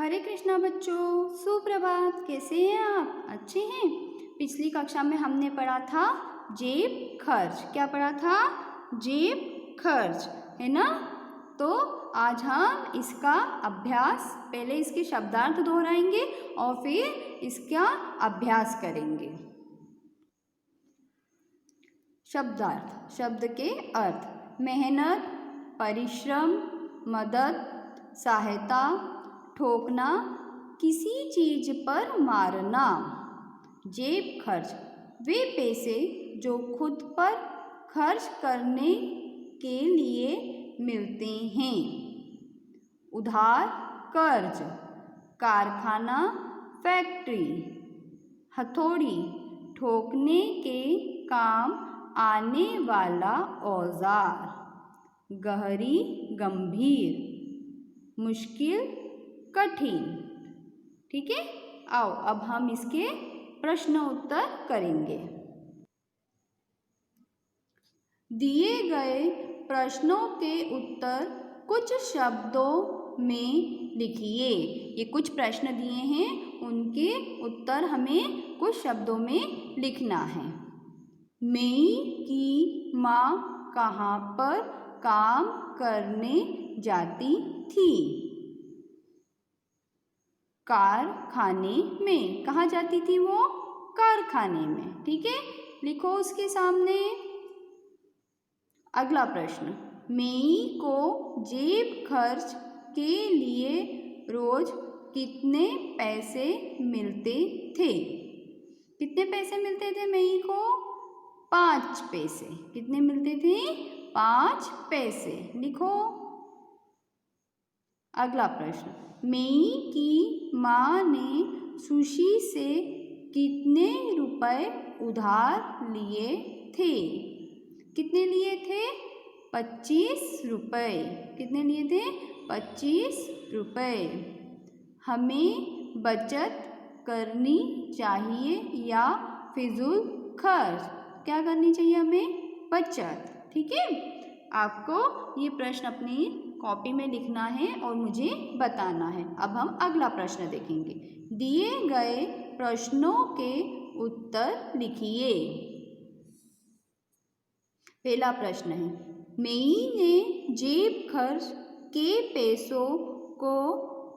हरे कृष्णा बच्चों, सुप्रभात। कैसे हैं आप? अच्छे हैं? पिछली कक्षा में हमने पढ़ा था जेब खर्च। क्या पढ़ा था? जेब खर्च, है ना? तो आज हम इसका अभ्यास, पहले इसके शब्दार्थ दोहराएंगे और फिर इसका अभ्यास करेंगे। शब्दार्थ, शब्द के अर्थ: मेहनत, परिश्रम, मदद, सहायता, ठोकना, किसी चीज पर मारना। जेब खर्च, वे पैसे जो खुद पर खर्च करने के लिए मिलते हैं। उधार, कर्ज, कारखाना, फैक्ट्री। हथौड़ी, ठोकने के काम आने वाला औजार। गहरी, गंभीर, मुश्किल, कठिन। ठीक है, आओ अब हम इसके प्रश्न उत्तर करेंगे। दिए गए प्रश्नों के उत्तर कुछ शब्दों में लिखिए। ये कुछ प्रश्न दिए हैं, उनके उत्तर हमें कुछ शब्दों में लिखना है। मई की माँ कहाँ पर काम करने जाती थी? कारखाने में। कहाँ जाती थी वो? कारखाने में। ठीक है, लिखो उसके सामने। अगला प्रश्न, मई को जेब खर्च के लिए रोज कितने पैसे मिलते थे? कितने पैसे मिलते थे मई को? 5 पैसे। कितने मिलते थे? 5 पैसे। लिखो। अगला प्रश्न, मई की माँ ने सुशी से कितने रुपए उधार लिए थे? कितने लिए थे? 25 रुपए। कितने लिए थे? 25 रुपए। हमें बचत करनी चाहिए या फिजूल खर्च? क्या करनी चाहिए हमें? बचत। ठीक है, आपको ये प्रश्न अपनी कॉपी में लिखना है और मुझे बताना है। अब हम अगला प्रश्न देखेंगे। दिए गए प्रश्नों के उत्तर लिखिए। पहला प्रश्न है, मई ने जेब खर्च के पैसों को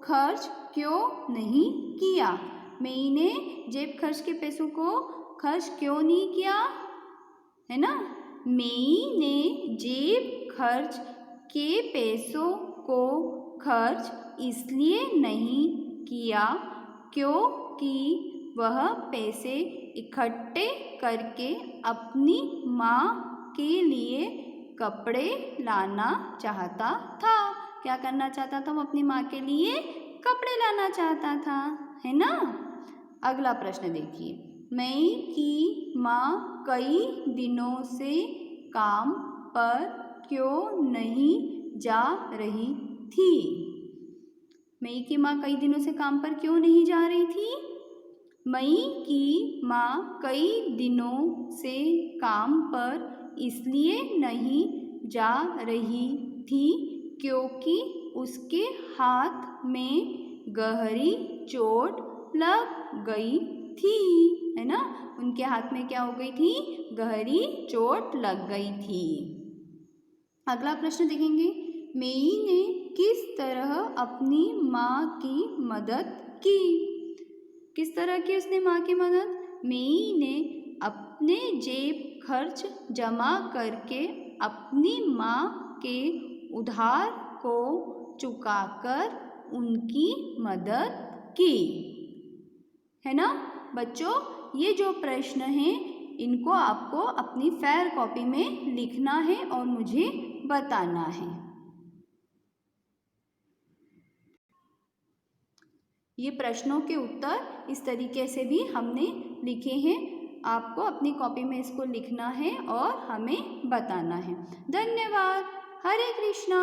खर्च क्यों नहीं किया? मई ने जेब खर्च के पैसों को खर्च क्यों नहीं किया? है ना? मई ने जेब खर्च के पैसों को खर्च इसलिए नहीं किया क्योंकि वह पैसे इकट्ठे करके अपनी माँ के लिए कपड़े लाना चाहता था। क्या करना चाहता था? वो अपनी माँ के लिए कपड़े लाना चाहता था, है ना? अगला प्रश्न देखिए, मई की माँ कई दिनों से काम पर क्यों नहीं जा रही थी? मई की माँ कई दिनों से काम पर क्यों नहीं जा रही थी? मई की माँ कई दिनों से काम पर इसलिए नहीं जा रही थी क्योंकि उसके हाथ में गहरी चोट लग गई थी, है ना? उनके हाथ में क्या हो गई थी? गहरी चोट लग गई थी। अगला प्रश्न देखेंगे, मई ने किस तरह अपनी माँ की मदद की? किस तरह की उसने माँ की मदद? मई ने अपने जेब खर्च जमा करके अपनी माँ के उधार को चुकाकर उनकी मदद की, है ना? बच्चों, ये जो प्रश्न हैं इनको आपको अपनी फेयर कॉपी में लिखना है और मुझे बताना है। ये प्रश्नों के उत्तर इस तरीके से भी हमने लिखे हैं। आपको अपनी कॉपी में इसको लिखना है और हमें बताना है। धन्यवाद। हरे कृष्णा।